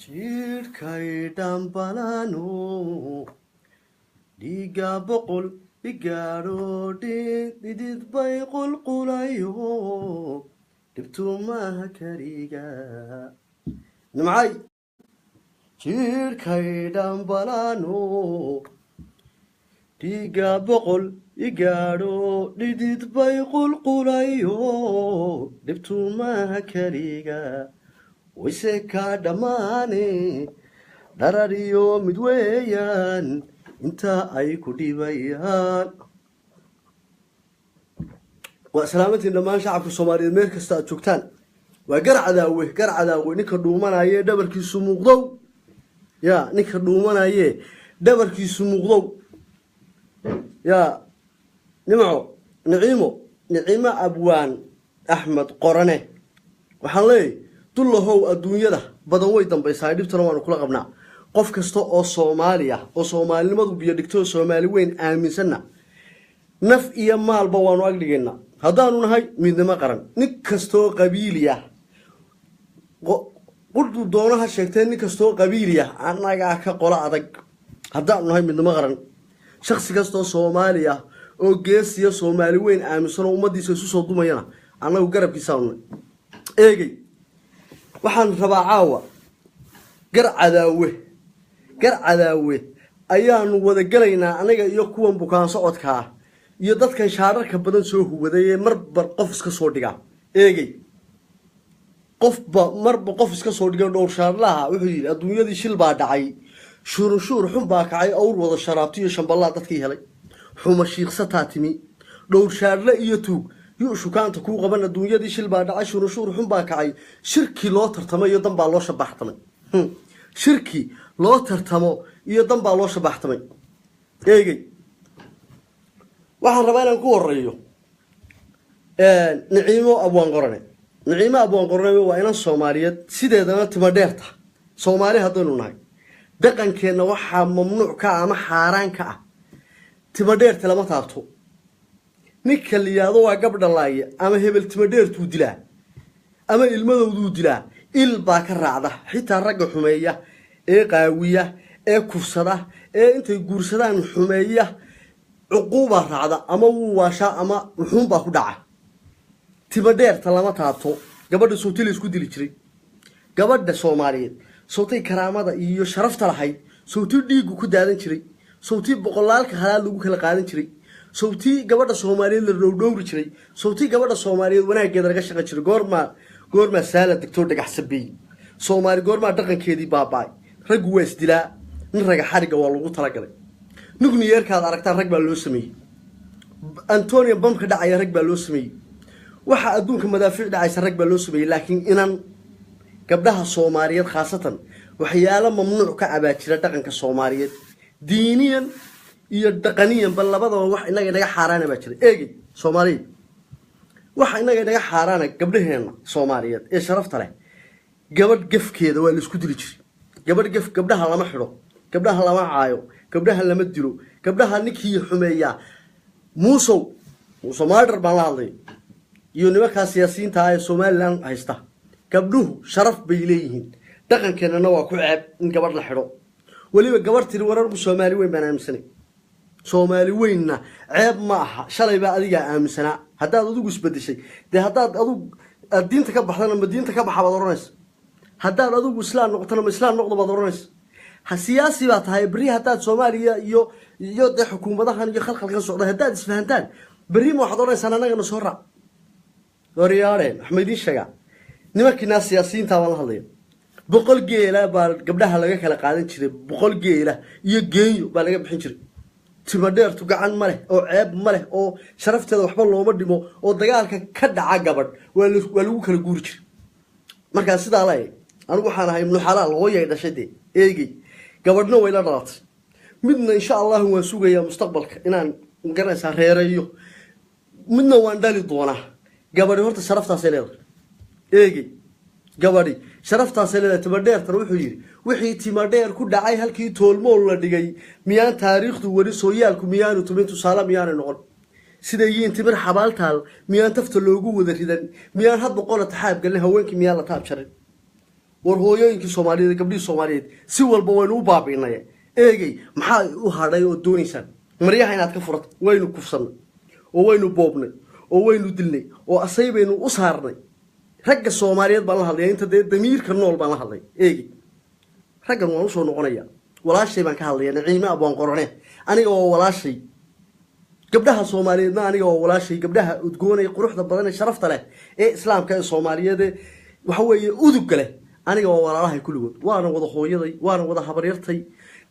jidhkay dhambalano dhiiga boqol igaadho dhidid bay qulqulayo dhibtu maaha kaliga nimcay jidhkay dhambalano dhiiga boqol igaadho dhidid bay qulqulayo dhibtu maaha kaliga wayse kaa dhammaane dharariyo mid weeyaan inta ay ku dhibayaan waa salaamantiin dhammaan shacabka soomaaliyeed meel kasta aad joogtaan waa garcadaawe ninka dhuumanaye dhabarkiisu muuqdow yaa ninka dhuumanaye dhabarkiisu muuqdow yaa niciimo abwaan axmed qorane waxaan leeyahy dullahow adduunyada badan way dambaysaa dhibtana waanu kula qabnaa qof kasta oo soomaali ah oo soomaalinimadu biyo dhigto soomaali weyn aaminsanna naf iyo maalba waanu agdhigaynaa haddaanu nahay midnimo qaran nin kastoo qabiili ah qurdu doonaha sheegtee nin kastoo qabiili ah annagaa ka qola adag haddaanu nahay midnimo qaran shaksi kastoo soomaali ah oo geesiya soomaali weyn aaminsanoo ummaddiisa isu soo dumayana annagu garabkiisaanu eegay waxaan rabaa caawa garcadaawe ayaanu wada gelaynaa anaga iyo kuwan bukaan socodkaa iyo dadkan shaararka badan soo huwaday ee marbar qof iska soo dhiga eegay marba qof iska soo dhiga dhowr shaarlaha wuxuu yidhi adduunyadii shil baa dhacay shurunshuur xun baa kacay awr wada sharaabti iyo shamballaa dadkii helay xuma shiiqsataa timi dhowr shaarle iyo tuug yuu shukaanta kuu qaban adduunyadii shil baa dhacay shurunshuur xun baa kacay shirkii loo tartamay iyo dan baa loo shabaxtamay shirkii loo tartamo iyo dan baa loo shabaxtamay eegay waxaan rabaa inaan ku horeeyo niciimo abwaan qorane waa inan soomaaliyeed sideedana tima dheerta soomaali haddaynu nahay dhaqankeenna waxaa mamnuuc ka ah ama xaaraan ka ah tima dheerta lama taabto ninka liyaado waa gabdha laaye ama hebel tima dheertuu dilaa ama ilmadowduu dilaa il baa ka raacda xitaa ragga xumeeya ee qaawiya ee kufsada ee intay guursadaan xumeeya cuquubaa raacda ama wuu waashaa ama wuxuunbaa ku dhaca tima dheerta lama taabto gabadha sawti la isku dili jiray gabadha soomaaliyeed sawtay karaamada iyo sharafta lahayd sawti dhiigu ku daadan jiray sawti boqolaalka halaad lagu kala qaadan jiray sawti gabadha soomaaliyeed la dhowdhowri jiray sawti gabadha soomaaliyeed wanaageeda laga shaqan jiray goormaa saala degtoo dhagax sabeeyey soomaali goormaa dhaqankeedii baaba'ay raggu waa isdilaa nin raga xariga waa lagu talagalay nugniyeerkaad aragtaan rag baa loo sameeyey antonio bamka dhacaya rag baa loo sameeyey waxa adduunka madaafiic dhacaysa rag baa loo sameeyey laakiin inan gabdhaha soomaaliyeed khaasatan waxyaalo mamnuuc ka cabaa jira dhaqanka soomaaliyeed diiniyan iyo dhaqaniyanba labadaba wax inaga inaga xaaraana baa jira eegay soomaaliyeed waxa inaga inaga xaaraana gabdhaheenna soomaaliyeed ee sharafta leh gabadh gefkeeda waa la isku dili jiray gabdhaha lama xidho gabdhaha lama caayo gabdhaha lama dilo gabdhaha ninkii xumeeyaa muuse maadhar baan la hadlay iyo nimankaa siyaasiyiinta ah ee somalilan haysta gabdhuhu sharaf bay leeyihiin dhaqankeennana waa ku ceeb in gabadh la xidho weliba gabadh tiri wararbu soomaali weyn baan aaminsanay soomaali weynna ceeb ma aha shalay baa adigaa aaminsanaa haddaad adigu isbedeshay dee haddaad adigu diinta ka baxdana ma diinta ka baxa baad oranaysa haddaad adigu islaam noqotana ma islaam noqdo baad oranaysa siyaasi baa tahay berri haddaad soomaaliya iyo dee xukuumadahan iyo khalkhalkan socda haddaad isfahantaan berri ma waxaad oranaysaan annagana soo raac waryaareen waxma idiin sheegaa nimankiinaa siyaasiyiinta baan la hadlaya 100 geela baa gabdhaha laga kala qaadan jiray 100 geela iyo geeyo baa laga bixin jiray tima dheertu gacan ma leh oo ceeb ma leh oo sharafteeda waxba looma dhimo oo dagaalka ka dhaca gabadh waa lagu kala guuri jiray markaa sidaa la anigu waxaan ahay ibnu xalaal hooyay dhashay eegay gabadhna way la dhalatay midna insha Allah waan sugayaa mustaqbalka inaan garanaysaa reereeyo midna waan dhali doonaa gabadhi horta sharaftaas leedahay eegay gabadhi sharaftaas leedahay tima dheertan wuxuu yiri wixii tima dheer ku dhacay halkii toolmool la dhigay miyaan taariikhdu wari sooyaalku miyaanu tumin tusaale miyaan noqon sideeyin timir xabaaltaal miyaan tafta loogu wada ridan miyaan had boqol taxaab galin haweenkii miyaan la taab jarin warhooyooyinkii Soomaaliyeed gabdhii Soomaaliyeed si walba waynu u baabiinay eegay maxaa u hadhay oo doonaysan maryaha inaad ka furato waynu kufsanay oo waynu boobnay oo waynu dilnay oo asaybaynu u saarnay ragga Soomaaliyeed baan la hadlay inta damiirka nool baan la hadlay eegay raggan waan u soo noqonaya walaashay baan ka hadlaya Naciima Abaan Qorone aniga oo walaashay gabdhaha Soomaaliyeedna aniga oo walaashay gabdhaha udgoonay quruxda badan ee sharafta leh ee islaamka ee Soomaaliyeed waxa weeye udug leh aniga oo walaalahay kulligood waana wada hooyaday waana wada habaryartay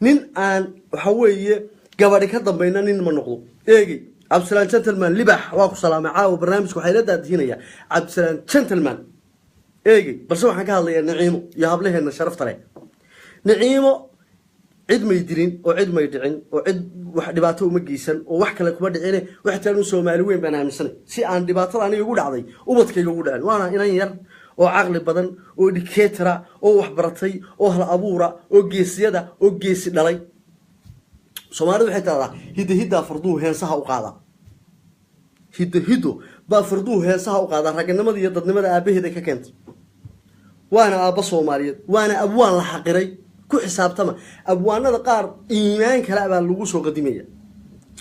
nin aan waxa weeye gabadhi ka dambeeyna nin ma noqdo eegay Absalaan gentleman libax waa ku salaamay caawa barnaamijku waxay la daadinaya Absalaan gentleman eegay balse waxaan ka hadlayaa Naciimo iyo hablaheena sharafta leh Naciimo cid may dirin oo cid may dhicin oo cid wax dhibaato uma geysan oo wax kale kuma dhicin wax taan Soomaali weyn baan aaminsanay si aan dhibaatada aniga ugu dhacday ubadkayga ugu dhacin waana inan yar oo aqli badan oo dictatora oo wax baratay oo hal abuura oo geesiyada oo geesi dhalay Soomaalidu waxay tahay hidda farduhu heesaha u qaada hiddo ba farduhu heesaha u qaada raganimada iyo dadnimada aabaheeda ka keentay waana aaba Soomaaliyeed waana abwaan la xaqiray ku xisaabtama abwaanada qaar iimaan kala baa lagu soo qadimaya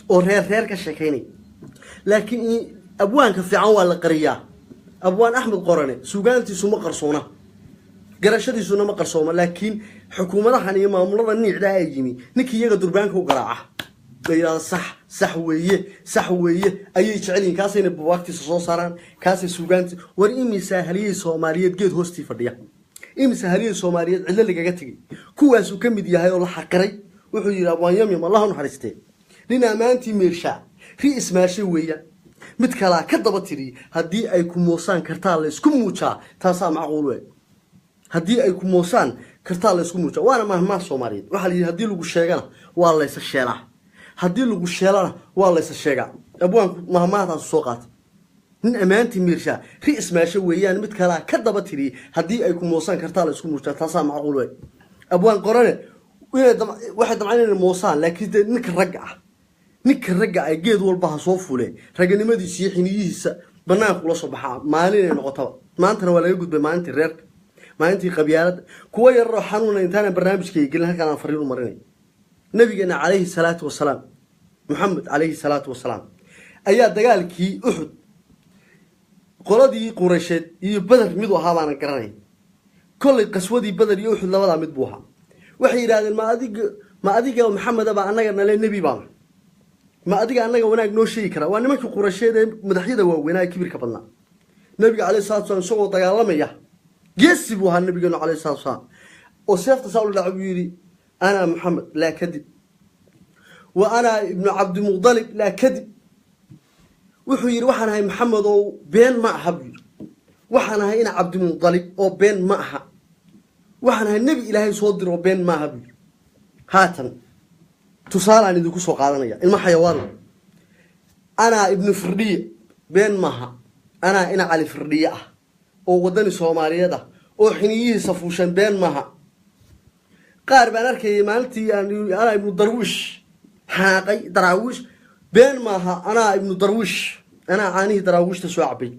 oo reer ka sheekeynay laakiin abwaanka fiican waa la qariyaa abwaan Axmed Qorane suugaantiisu ma qarsoona garashadiisuna ma qarsooma laakiin xukuumadahan iyo maamulada niicda ay yimi ninkii iyaga durbaanka u garaaca ayay sax weeye ayay jecelin kaasayna buwaagtiisa soo saaraan kaasay suugaanti war imisa haliyay Soomaaliyeed geed hoostii fadhiya imisa haliyay Soomaaliyeed cid lagaga tagay kuwaas uu kamid yahay oo la xaqiray wuxuu yiraahdaa waan yam Allah u xariistay nin amaantii meersha ri ismaashay weeya mid kala ka daba tiri hadii ay ku moosaan kartaa la isku muuja taasa macquul weey hadii ay ku moosaan kartaa la isku muuja waana mahmaa Soomaaliyeed waxa la yiraahdaa hadii lagu sheegana waa la isa sheelaa hadii lagu sheelana waa la isa sheegaa abwaan mahmaadaas soo qaat nin amaantii meersha ri ismaashay weeyaan mid kala ka daba tiri hadii ay ku moosaan kartaa la isku muuja taasa macquul weey abwaan Qorane waxay damcayeen moosaan laakiin ninka ragga ay geed walba soo fuuleen raganimadiisa xiniyihiisa banaanka la soo baxaa maalin ay noqoto maantana waa laga gudbay maalintii reerka maalintii qabyaalada kuwa yar oo xanuuna intaana barnaamijkay gelin halkaan aan fariin u marinay nabigeena calayhi salaatu wasalaam Muhammad calayhi salaatu wasalaam ayaa dagaalkii Uhud qoladii Quraysheed iyo Badr mid u ahaa baan garanay kulli qaswadii Badr iyo Uhud labada mid buu ahaa waxay yiraahdeen ma adiga Muhammad aba anaga nale nabi baan ma adiga anaga wanaag noo sheegi kara waa nimankii Quraysheed ee madaxyada waaweynaa kibirka badnaa nabiga calayhi salaatu wasalaam soo dagaalamaya geesi buu ahaa nabigeena calayhi salaatu wasalaam oo seefta saawul dhac yiri ana Muhammad la kadib wa ana ibn Abd Muttalib la kadib wuxuu yiri waxaan ahay Muhammad oo been ma aha waxaan ahay ina Abd Muttalib oo been ma aha waxaan ahay nabi Ilaahay soo diro been ma aha haatan tusaalaan idinku soo qaadanaya ilma xayawaan ana ibn Firdiye been maaha ana ina Ali Firdiye ah oo wadani Soomaaliyeed ah oo xiniyihiisa fuushan been maaha qaar baan arkay maalintii ana ibn Darwish xaaqay Darwish been maaha ana ibn Darwish ana caanihi Darwish ta soo cabay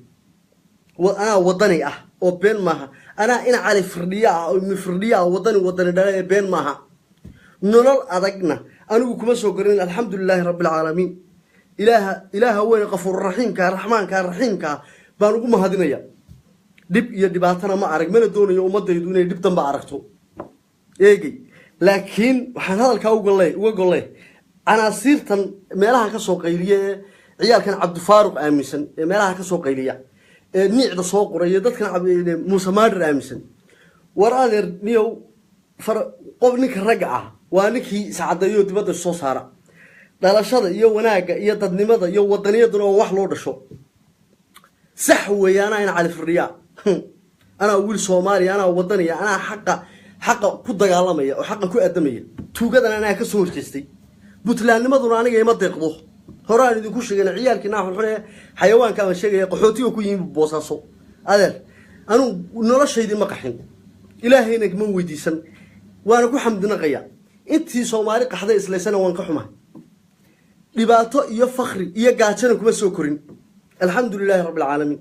ana wadani ah oo been maaha ana ina Ali Firdiye ah oo ibn Firdiye ah wadani dhalay been maaha nolol adagna anigu kuma soo garin alxamdulillah rabbil alamin ilaaha weyn qafuur rahiimka rahmaanka rahiimka baan ugu mahadinaya dib iyo dhibaatana ma arag mana doonayo ummadaydu inay dib danba aragto eegay laakiin waxaan hadalka uga golay anaasirtan meelaha ka soo qayliye ciyaalkan Cabdi Faaruq aaminsan ee meelaha ka soo qayliya ee niicda soo qoray dadkan Muuse Maadir aaminsan war adeer niyow qof ninka rag ah waa ninkii saacadayo dibadda soo saara dhalashada iyo wanaaga iyo dadnimada iyo wadaniyaduna wax loo dhasho sax weeyana in cali firiya ana wiil Soomaali ana wadaniya ana xaqa ku dagaalamaya oo xaqa ku aadamaya tuugadana ana ka soo horjeestay butlaanimaduna aniga ima deeqdo horaan idinku sheegay ciyaalkii naaxul xune xayawaanka aan sheegay qaxootiga ku yimid boosaaso adeer anu noloshaydii ma qaxin ilaahayna ma weydiisan waana ku xamdinaqaya intii Soomaali qaxday isleysana waan ka xumaa dhibaato iyo fakhri iyo gaajana kuma soo korin alxamdulillah rabbil alamin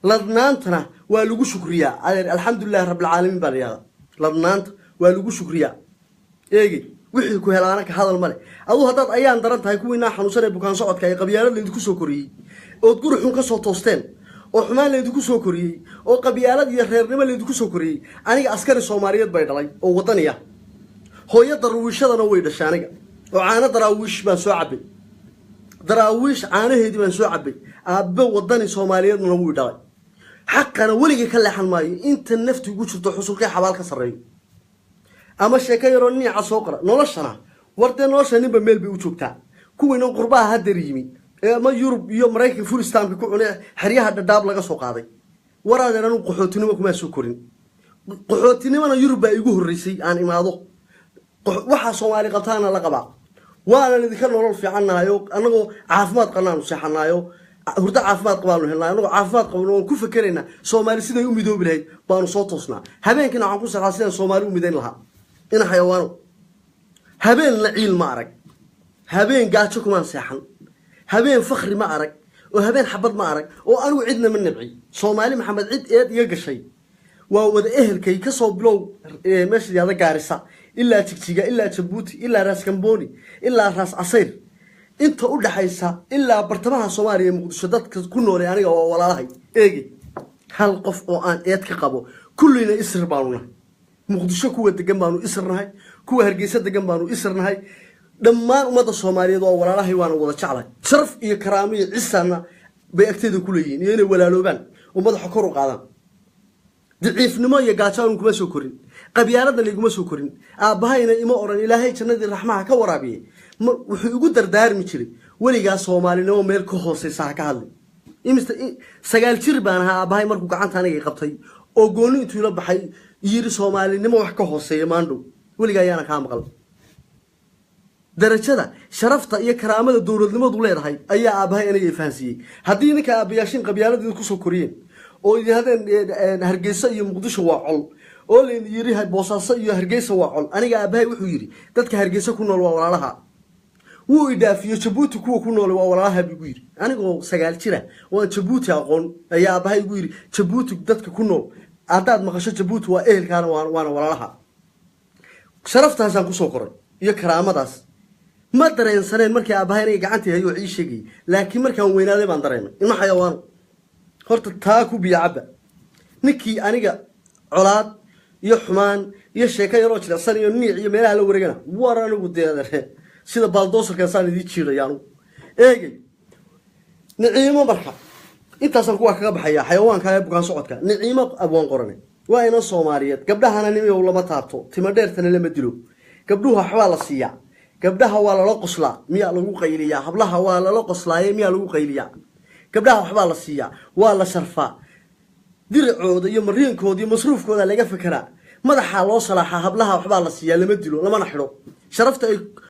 ladnaantana waa lagu shukriyaa adeer alxamdulillahi rabbil caalamiin baa layihahdaa ladnaanta waa lagu shukriyaa eegi wixii ku helaana ka hadal male aduu haddaad ayaan daran tahay kuwiinaa xanuunsan ee bukaan socodka ee qabyaalad laydinku soo koriyey ood guri xun ka soo toosteen oo xumaan laydinku soo koriyey oo qabyaalad iyo reernimo laydinku soo koriyey aniga askari soomaaliyeed bay dhalay oo wadaniya hooyo daraawiishadana way dhashay aniga oo caano daraawiish baan soo cabbay daraawiish caanaheedii baan soo cabbay aabbe wadani soomaaliyeedna wuu dhalay xaqana weligay ka leexan maayo inta nafti ugu jirto xusulkay xabaal ka sarreeyo ama sheeko yaroo niica soo qora noloshana wardee nolosha ninba meel bay u joogtaa kuwiina qurbaha haddeer yimi ama yurub iyo maraykan full stamp ku cunay xeryaha dhadhaab laga soo qaaday waraadeer anu qaxootinimo kuma soo korin qaxootinimana yurub baa igu horreysay aan imaado waxa Soomaali qabtaana la qabaa waana idinka nolol fiicanahay anagoo caafimaad qanaanu seexanayo hurda caafimaad qabaanu helnaa anagoo caafimaad qabno oo ku fakarayna Soomaali siday u midoobi lahayd baanu soo toosnaa habeenkina waxaan ku saxaa sidaan Soomaali u midayn lahaa ina xayawaano habeen la ciil ma arag habeen gaajo kuma seexan habeen fakhri ma arag oo habeen xabad ma arag oo anigu cidna ma nabci Soomaali maxamed cid eed iga gashay waa wada ehelkay ka soo bilow meesha yaada gaarisa ilaa Jigjiga ilaa Jabuuti ilaa Ras Kamboni ilaa Ras Asayr inta u dhaxaysa ilaa bartamaha Soomaaliya Muqdisho dadka ku nool aniga oo walaalahay eegi hal qof oo aan eed ka qabo kullina isr baanuna Muqdisho kuwa degan baanu isrnahay kuwa Hargeysa degan baanu isrnahay dhammaan ummadda Soomaaliyeed oo walaalahay waana wada jeclay sharaf iyo karaamo iyo cisana bay agteeda ku leeyihiin inay walaaloobaan ummadda xokor u qaadaan daciifnimo iyo gaajaan kuma soo korin qabyaaladna liguma soo korin aabahayna ima oran ilaahay jannadii raxmaha ka waraabiye wuxuu ugu dardaarmi jiray weligaa Soomaalinimo meel ka hooseysa ka hadlay imista sagaal jir baan ahaa aabahay markuu gacanta aniga qabtay oo gooni intuu la baxay yiri Soomaalinimo wax ka hooseeya maandhow weligaa ayaana ka maqal darajada sharafta iyo karaamada dawladnimadu leedahay ayaa aabahay aniga fahansiyay haddii ninka aabayaashin qabyaaladii ku soo koriyeen oo yidhaahdeen Hargeysa iyo Muqdisho waa col oo leen yiri Boosaaso iyo Hargeysa waa col aniga aabahay wuxuu yiri dadka Hargeysa ku nool waa walaalaha wuu idaafiyo Jabuuti kuwa ku nool waa walaalaha bigu yiri anigoo sagaal jira oo Jabuuti aqoon ayaa aabahay ugu yiri Jabuuti dadka ku nool hadaad maqasho Jabuuti waa ehelkaana waana walaalaha sharaftaasaan ku soo koray iyo karaamadaas ma dareensaneen markii aabahay aniga gacantii hayo ii sheegay laakiin markaan weynaaday baan dareemay in xayawaan horta taa ku biyacaba ninkii aniga colaad iyo xumaan iyo sheeko yaroo jilicsan iyo niic iyo meelaha la wareegana war anigu deedare sida baldoosarka saan idin jiirayaan eegay niciimo marka intaasan kuwa kaga baxaya xayawaanka ee bukaan socodka niciimo abwaan qorane waa ina Soomaaliyeed gabdhahana nimiyow lama taabto tima dheertana lama dilo gabdhuhu waxba la siiya gabdhaha waa la qoslaa miya lagu qayliyaa hablaha waa la qoslaayay miya lagu qayliyaa gabdhaha waxba la siiya waa la sharfaa diricooda iyo mariinkooda iyo masruufkooda laga fakaraa madaxa loo salaaxa hablaha waxba la siiya lama dilo lama xiro sharafta ay